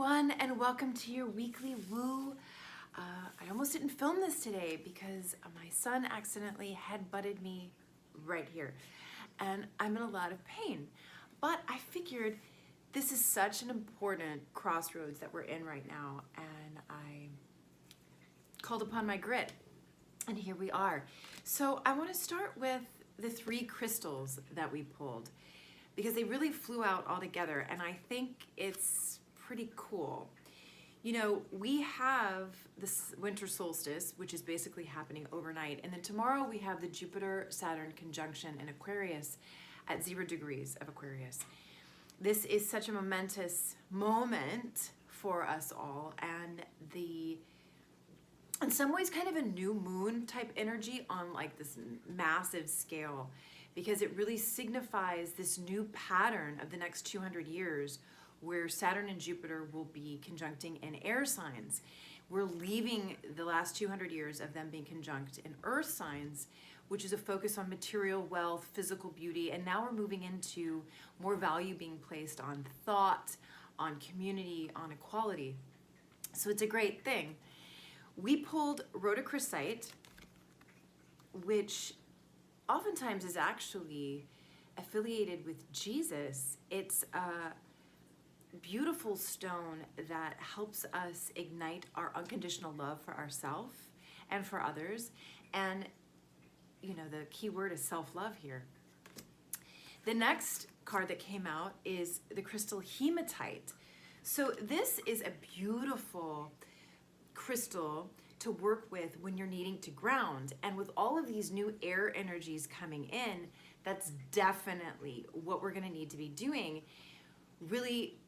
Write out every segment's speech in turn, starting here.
everyone, and welcome to your weekly woo. I almost didn't film this today because my son accidentally head-butted me right here, and I'm in a lot of pain. But I figured this is such an important crossroads that we're in right now, and I called upon my grit, and here we are. So I want to start with the 3 crystals that we pulled, because they really flew out all together, and I think it's pretty cool. You know, we have this winter solstice, which is basically happening overnight, and then tomorrow we have the Jupiter-Saturn conjunction in Aquarius at 0 degrees of Aquarius. This is such a momentous moment for us all, and in some ways kind of a new moon type energy on like this massive scale, because it really signifies this new pattern of the next 200 years where Saturn and Jupiter will be conjuncting in air signs. We're leaving the last 200 years of them being conjunct in earth signs, which is a focus on material wealth, physical beauty, and now we're moving into more value being placed on thought, on community, on equality. So it's a great thing. We pulled rhodochrosite, which oftentimes is actually affiliated with Jesus. It's a beautiful stone that helps us ignite our unconditional love for ourselves and for others. And, you know, the key word is self-love here. The next card that came out is the crystal hematite. So this is a beautiful crystal to work with when you're needing to ground. And with all of these new air energies coming in, that's definitely what we're going to need to be doing. Really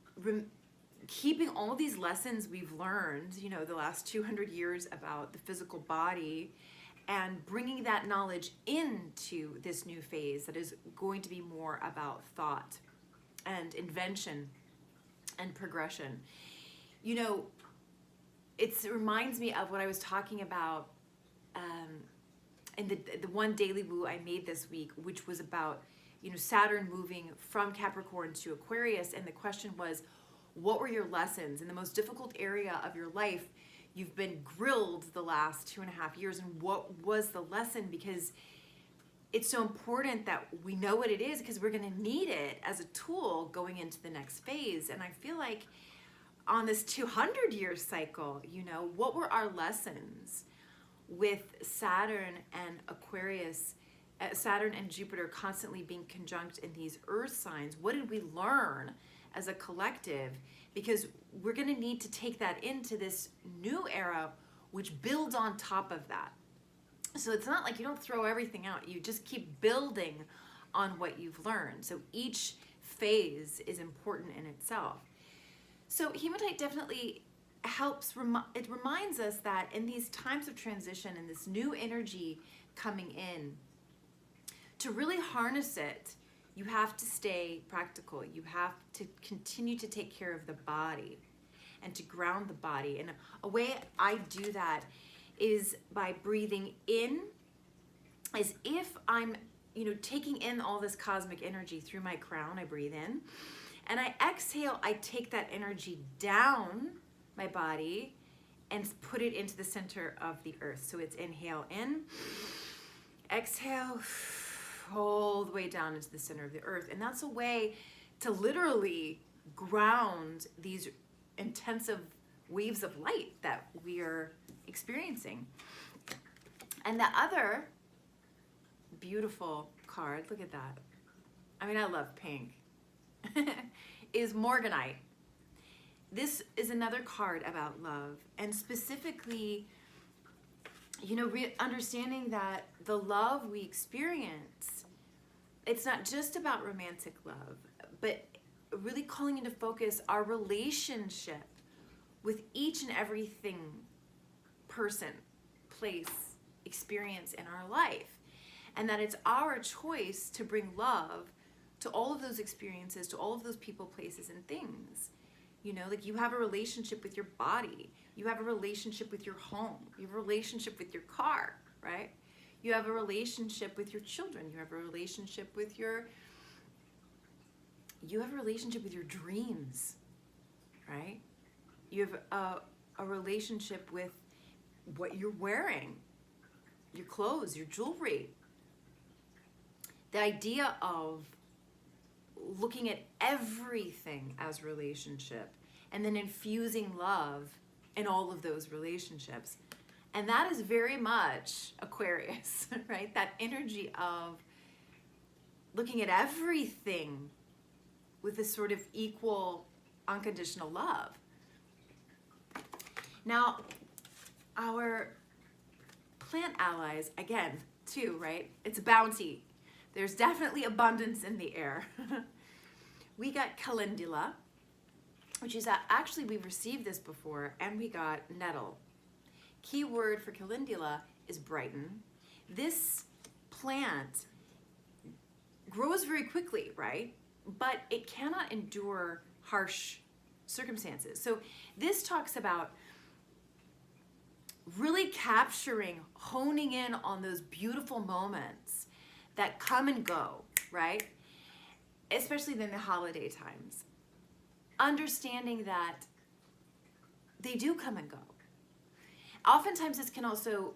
keeping all these lessons we've learned, you know, the last 200 years about the physical body, and bringing that knowledge into this new phase that is going to be more about thought and invention and progression. You know, it reminds me of what I was talking about in the one daily woo I made this week, which was about, you know, Saturn moving from Capricorn to Aquarius, and the question was, what were your lessons in the most difficult area of your life? You've been grilled the last 2.5 years, and what was the lesson? Because it's so important that we know what it is, because we're going to need it as a tool going into the next phase. And I feel like on this 200-year cycle, you know, what were our lessons with Saturn and Aquarius, Saturn and Jupiter constantly being conjunct in these earth signs? What did we learn as a collective? Because we're going to need to take that into this new era, which builds on top of that. So it's not like you don't throw everything out. You just keep building on what you've learned. So each phase is important in itself. So hematite definitely helps, it reminds us that in these times of transition and this new energy coming in, to really harness it, you have to stay practical. You have to continue to take care of the body and to ground the body. And a way I do that is by breathing in, as if I'm, you know, taking in all this cosmic energy through my crown. I breathe in, and I exhale. I take that energy down my body and put it into the center of the earth. So it's inhale in, exhale, all the way down into the center of the earth. And that's a way to literally ground these intensive waves of light that we are experiencing. And the other beautiful card, look at that. I mean, I love pink, is Morganite. This is another card about love, and specifically, you know, understanding that the love we experience, it's not just about romantic love, but really calling into focus our relationship with each and everything, person, place, experience in our life. And that it's our choice to bring love to all of those experiences, to all of those people, places, and things. You know, like you have a relationship with your body. You have a relationship with your home. You have a relationship with your car, right? You have a relationship with your children. You have a relationship with your dreams, right? You have a relationship with what you're wearing, your clothes, your jewelry. The idea of looking at everything as relationship and then infusing love in all of those relationships. And that is very much Aquarius, right? That energy of looking at everything with this sort of equal, unconditional love. Now, our plant allies, again, too, right? It's a bounty. There's definitely abundance in the air. We got calendula, which is actually, we've received this before, and we got nettle. Key word for calendula is brighten. This plant grows very quickly, right? But it cannot endure harsh circumstances. So this talks about really capturing, honing in on those beautiful moments that come and go, right? Especially in the holiday times. Understanding that they do come and go. Oftentimes this can also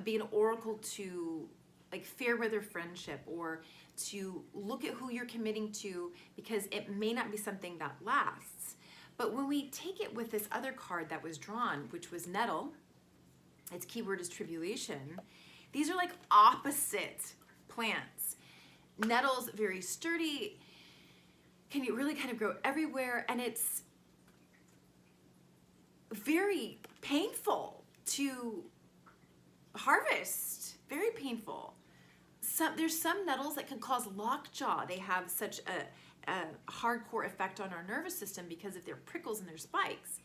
be an oracle to like fair weather friendship, or to look at who you're committing to, because it may not be something that lasts. But when we take it with this other card that was drawn, which was nettle, its keyword is tribulation. These are like opposite plants. Nettle's very sturdy, can really kind of grow everywhere, and it's very painful to harvest, very painful. There's some nettles that can cause lockjaw. They have such a hardcore effect on our nervous system because of their prickles and their spikes.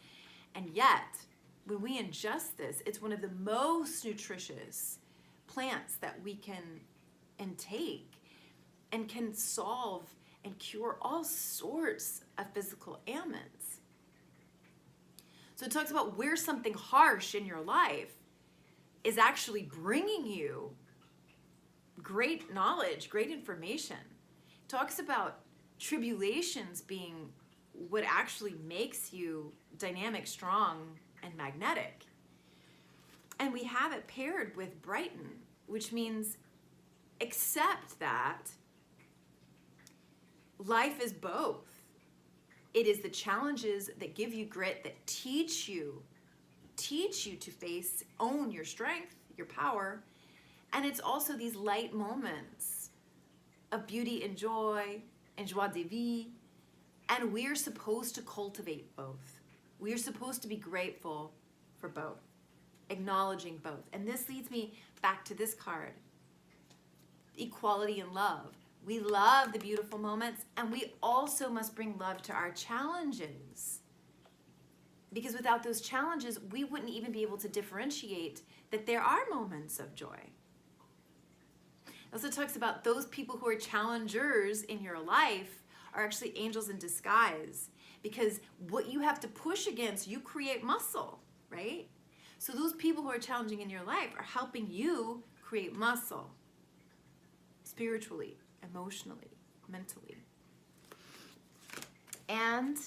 And yet, when we ingest this, it's one of the most nutritious plants that we can intake, and can solve and cure all sorts of physical ailments. So it talks about where something harsh in your life is actually bringing you great knowledge, great information. It talks about tribulations being what actually makes you dynamic, strong, and magnetic. And we have it paired with brighten, which means accept that life is both. It is the challenges that give you grit, that teach you to face, own your strength, your power. And it's also these light moments of beauty and joy and joie de vivre. And we're supposed to cultivate both. We're supposed to be grateful for both, acknowledging both. And this leads me back to this card, equality and love. We love the beautiful moments, and we also must bring love to our challenges. Because without those challenges, we wouldn't even be able to differentiate that there are moments of joy. It also talks about those people who are challengers in your life are actually angels in disguise, because what you have to push against, you create muscle, right? So those people who are challenging in your life are helping you create muscle, spiritually, emotionally, mentally. And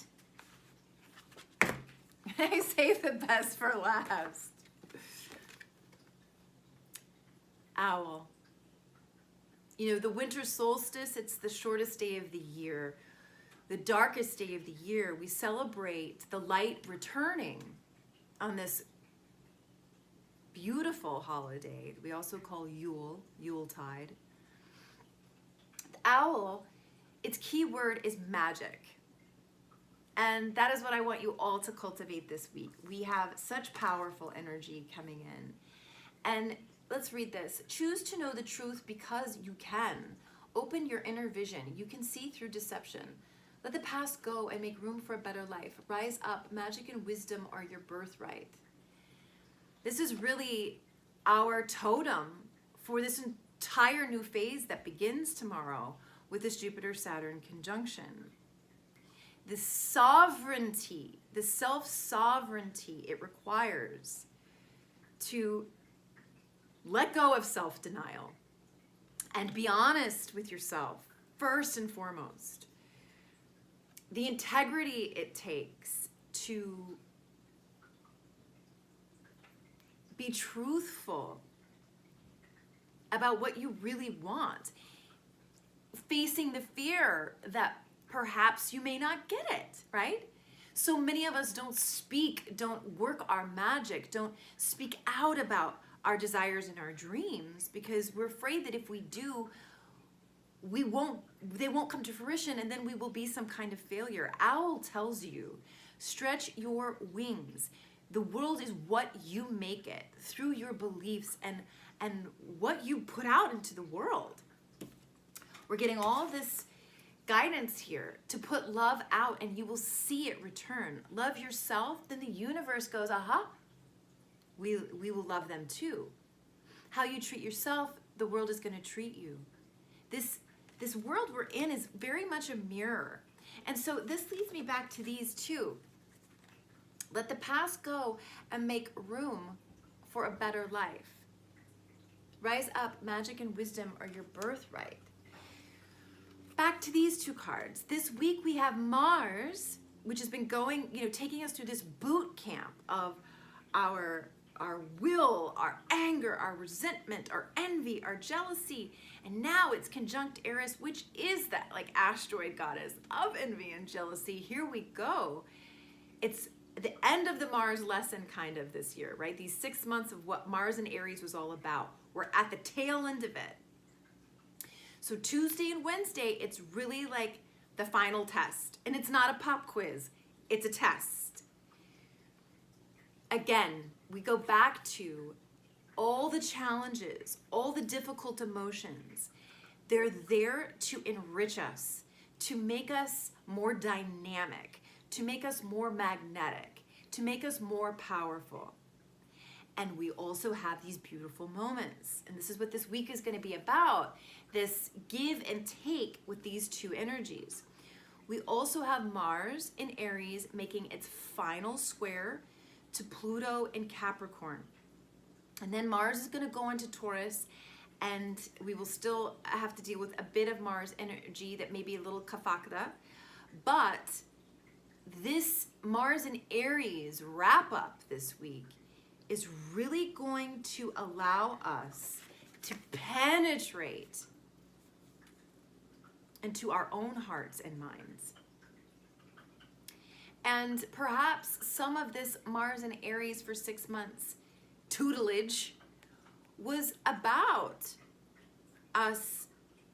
I save the best for last. Owl. You know, the winter solstice, it's the shortest day of the year, the darkest day of the year. We celebrate the light returning on this beautiful holiday that we also call Yule, Yuletide. The owl, its key word is magic. And that is what I want you all to cultivate this week. We have such powerful energy coming in. And let's read this. Choose to know the truth because you can. Open your inner vision. You can see through deception. Let the past go and make room for a better life. Rise up. Magic and wisdom are your birthright. This is really our totem for this entire new phase that begins tomorrow with this Jupiter-Saturn conjunction. The sovereignty, the self-sovereignty it requires to let go of self-denial and be honest with yourself, first and foremost. The integrity it takes to Be truthful about what you really want. Facing the fear that perhaps you may not get it, right? So many of us don't speak, don't work our magic, don't speak out about our desires and our dreams because we're afraid that if we do, they won't come to fruition, and then we will be some kind of failure. Owl tells you, stretch your wings. The world is what you make it through your beliefs and what you put out into the world. We're getting all this guidance here to put love out, and you will see it return. Love yourself, then the universe goes, aha, we will love them too. How you treat yourself, the world is going to treat you. This world we're in is very much a mirror. And so this leads me back to these two. Let the past go and make room for a better life. Rise up, magic and wisdom are your birthright. Back to these two cards. This week we have Mars, which has been going, taking us through this boot camp of our will, our anger, our resentment, our envy, our jealousy. And now it's conjunct Eris, which is that asteroid goddess of envy and jealousy. Here we go. It's the end of the Mars lesson kind of this year, right? These 6 months of what Mars and Aries was all about. We're at the tail end of it. So Tuesday and Wednesday, it's really like the final test. And it's not a pop quiz, it's a test. Again, we go back to all the challenges, all the difficult emotions. They're there to enrich us, to make us more dynamic, to make us more magnetic, to make us more powerful. And we also have these beautiful moments. And this is what this week is going to be about, this give and take with these two energies. We also have Mars in Aries making its final square to Pluto in Capricorn. And then Mars is going to go into Taurus, and we will still have to deal with a bit of Mars energy that may be a little kafakda. But this Mars in Aries wrap up this week is really going to allow us to penetrate into our own hearts and minds. And perhaps some of this Mars and Aries for 6 months tutelage was about us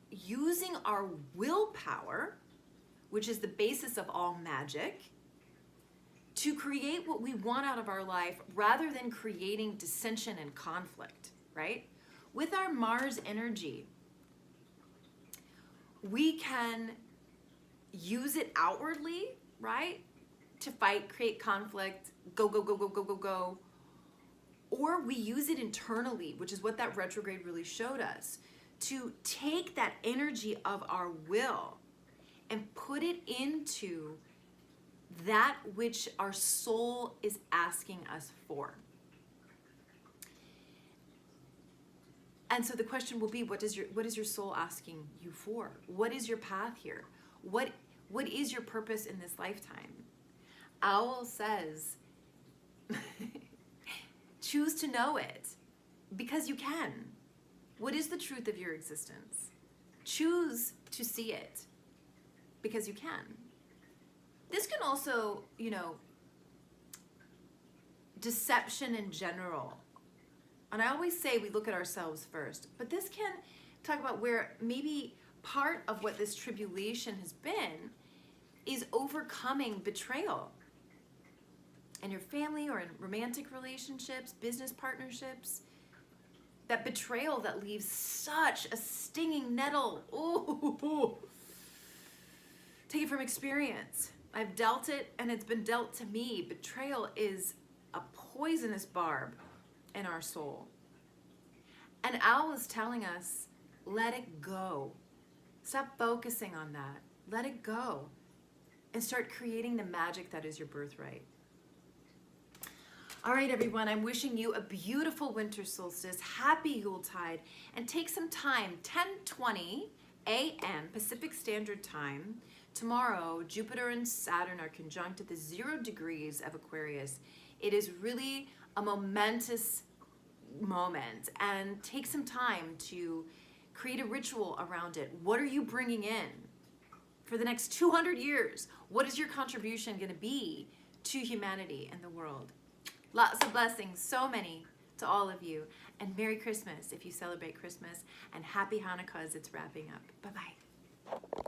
using our willpower, which is the basis of all magic, to create what we want out of our life rather than creating dissension and conflict, right? With our Mars energy, we can use it outwardly, right? To fight, create conflict, go, go, go, go, go, go, go. Or we use it internally, which is what that retrograde really showed us, to take that energy of our will and put it into that which our soul is asking us for. And so the question will be, what is your soul asking you for? What is your path here? What is your purpose in this lifetime? Owl says, choose to know it because you can. What is the truth of your existence? Choose to see it because you can. This can also, deception in general. And I always say we look at ourselves first, but this can talk about where maybe part of what this tribulation has been is overcoming betrayal in your family or in romantic relationships, business partnerships. That betrayal that leaves such a stinging nettle. Ooh. Take it from experience. I've dealt it and it's been dealt to me. Betrayal is a poisonous barb in our soul. And Owl is telling us, let it go. Stop focusing on that. Let it go. And start creating the magic that is your birthright. All right, everyone, I'm wishing you a beautiful winter solstice, happy Yuletide, and take some time, 10:20 a.m. Pacific Standard Time. Tomorrow, Jupiter and Saturn are conjunct at the 0 degrees of Aquarius. It is really a momentous moment and take some time to create a ritual around it. What are you bringing in for the next 200 years? What is your contribution going to be to humanity and the world? Lots of blessings, so many to all of you. And Merry Christmas if you celebrate Christmas, and Happy Hanukkah as it's wrapping up. Bye-bye.